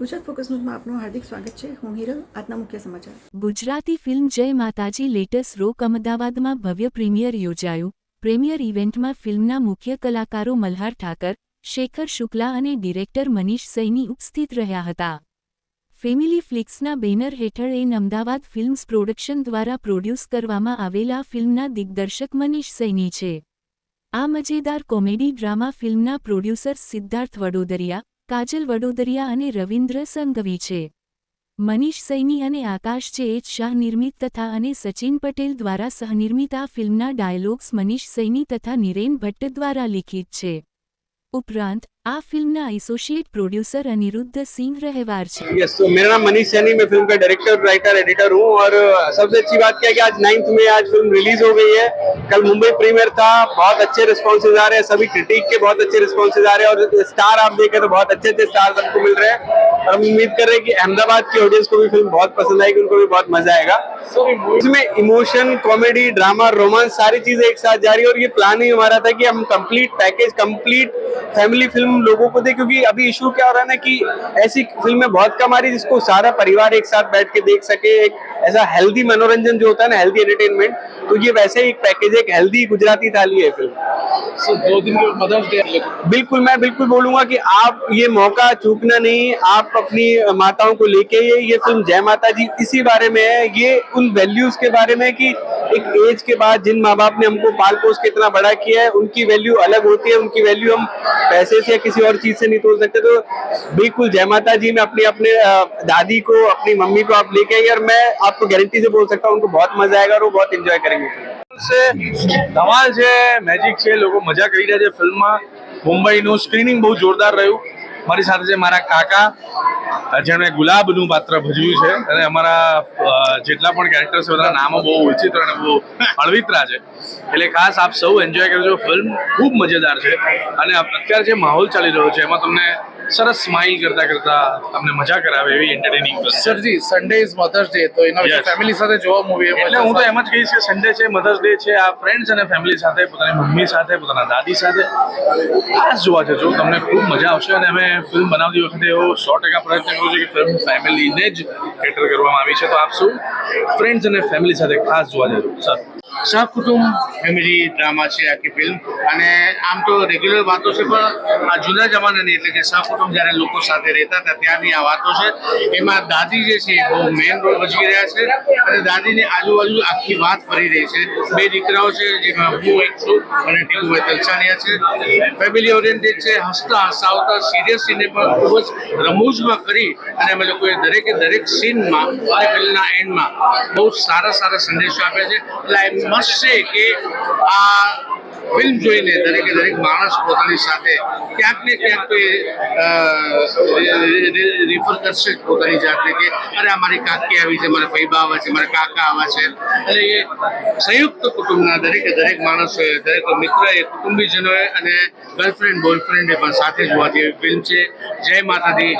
Gujarat focus ન્યૂઝમાં આપનું હાર્દિક સ્વાગત છે. હું હિરલ. આજના મુખ્ય સમાચાર. ગુજરાતી ફિલ્મ જય માતાજી લેટેસ્ટ રોક અમદાવાદમાં ભવ્ય પ્રીમિયર યોજાયું. પ્રીમિયર ઇવેન્ટમાં ફિલ્મના મુખ્ય કલાકારો મલ્હાર ઠાકર, શેખર શુક્લા અને ડિરેક્ટર મનીષ સૈની ઉપસ્થિત રહ્યા હતા. ફેમિલી ફ્લિક્સના બેનર હેઠળ એન અમદાવાદ ફિલ્મ્સ પ્રોડક્શન દ્વારા પ્રોડ્યુસ કરવામાં આવેલા ફિલ્મના દિગ્દર્શક મનીષ સૈની છે. આ મજેદાર કોમેડી ડ્રામા ફિલ્મના પ્રોડ્યુસર્સ સિદ્ધાર્થ વડોદરિયા, કાજલ વડોદરિયા અને રવિન્દ્ર સંઘવી છે. મનીષ સૈની અને આકાશ જે શાહ નિર્મિત તથા અને સચિન પટેલ દ્વારા સહનિર્મિત આ ફિલ્મના ડાયલોગ્સ મનીષ સૈની તથા નિરેન ભટ્ટ દ્વારા લિખિત છે. उपरांत आ film associate producer Anirudh Singh Rahwar છે. यस, तो मेरा नाम मनीष सैनी, मैं फिल्म का डायरेक्टर, राइटर, एडिटर हूँ और सबसे अच्छी बात क्या है कि आज 9th में आज फिल्म रिलीज हो गई है. कल मुंबई प्रीमियर था, बहुत अच्छे रिस्पॉन्सेज आ रहे हैं, सभी क्रिटिक के बहुत अच्छे रिस्पॉन्सेज आ रहे हैं और स्टार आप देखें तो बहुत अच्छे अच्छे स्टार सबको मिल रहे हैं और हम उम्मीद कर रहे हैं कि अहमदाबाद की ऑडियंस को भी फिल्म बहुत पसंद आएगी, उनको भी बहुत मजा आएगा. इसमें इमोशन, कॉमेडी, ड्रामा, रोमांस सारी चीजें एक साथ जा रही है और ये प्लान ही हमारा था कि हम complete package, complete family film लोगों को दे, क्योंकि अभी इशू क्या हो रहा है ना कि ऐसी फिल्में बहुत कम आ रही जिसको सारा परिवार एक साथ बैठ के देख सके. एक ऐसा हेल्दी मनोरंजन जो होता है ना, हेल्दी एंटरटेनमेंट, तो ये वैसे ही एक पैकेज, एक हेल्दी गुजराती थाली है फिल्म. 2 दिन के मदर्स डे. बिल्कुल, मैं बिल्कुल बोलूंगा कि आप ये मौका चूकना नहीं. आप अपनी माताओं को लेके ये फिल्म जय माता जी इसी बारे में है. ये उन वैल्यूज के बारे में कि एक एज के बाद जिन माँ बाप ने हमको पाल पोस के इतना बड़ा किया है, उनकी वैल्यू अलग होती है. उनकी वैल्यू हम पैसे से या किसी और चीज से नहीं तोड़ सकते. तो बिल्कुल जय माता जी में अपने दादी को, अपनी मम्मी को आप लेके आइए और मैं आपको गारंटी से बोल सकता हूँ उनको बहुत मजा आएगा और वो बहुत एंजॉय करेंगे. ધમાલ છે, મેજિક છે, લોકો મજા કરી રહ્યા છે ફિલ્મમાં. મુંબઈનું સ્ક્રીનિંગ બહુ જોરદાર રહ્યું. મારી સાથે છે મારા કાકા, જેમણે ગુલાબનું પાત્ર ભજવ્યું છે અને અમારા જેટલા પણ કેરેક્ટર્સ છે બધાના નામો બહુ વિચિત્ર અને બહુ હળવિતરા છે. એટલે ખાસ આપ સૌ એન્જોય કરજો. ફિલ્મ ખૂબ મજેદાર છે અને અત્યારે જે માહોલ ચાલી રહ્યો છે એમાં તમને સરસ સ્માઇલ કરતા કરતા તમને મજા કરાવે એવી એન્ટરટેનિંગ ફિલ્મ. સરજી, સન્ડે ઇઝ મધર્સ ડે, તો એના વિશે ફેમિલી સાથે જોવા મૂવી. એટલે હું તો એમ જ કહીશ કે સન્ડે છે, મધર્સ ડે છે, આ ફ્રેન્ડ્સ અને ફેમિલી સાથે, પોતાની મમ્મી સાથે, પોતાના દાદી સાથે ખાસ જોવા જજો. તમને ખૂબ મજા આવશે અને અમે ફિલ્મ બનાવતી વખતે એવો 100% પ્રયત્ન કર્યો છે કે ફિલ્મ ફેમિલીને જ કેટર કરવામાં આવી છે. તો આપ શું ફ્રેન્ડ્સ અને ફેમિલી સાથે ખાસ જોવા જજો. સર, સહકુટુંબ ફેમિલી ડ્રામા છે આખી ફિલ્મ. અને આમ તો રેગ્યુલર વાતો છે, પણ આ જૂના જમાનાની, એટલે કે સહકુટુંબ જ્યારે લોકો સાથે રહેતા હતા ત્યાંની આ વાતો છે. એમાં દાદી જે છે બહુ મેઇન રોલ ભજવી રહ્યા છે અને દાદીની આજુબાજુ આખી વાત ફરી રહી છે. 2 દીકરાઓ છે, જેમાં હું એક છું અને ટીકુભાઈ તલસાણિયા છે. ફેમિલી ઓરિએન્ટેડ છે, હસતા હસાવતા સિરિયસ સીને પણ ખૂબ જ રમૂજમાં કરી અને અમે લોકોએ દરેક સીનમાં અને ફિલ્મના એન્ડમાં બહુ સારા સંદેશો આપ્યા છે. એટલે આઈ મસ્ટ સે કે આ ફિલ્મ જોઈને દરેક માણસ પોતાની સાથે ક્યાંક ને ક્યાંક તો રિફર કરશે પોતાની જાતને કે અરે અમારી કાકી આવી છે, મારા ફૈબા આવે છે, મારા કાકા આવા છે. એટલે એ સંયુક્ત કુટુંબના દરેક માણસોએ, દરેક મિત્રએ, કુટુંબીજનોએ અને ગર્લફ્રેન્ડ બોયફ્રેન્ડે પણ સાથે જોવા જેવી ફિલ્મ છે. જય માતાજી.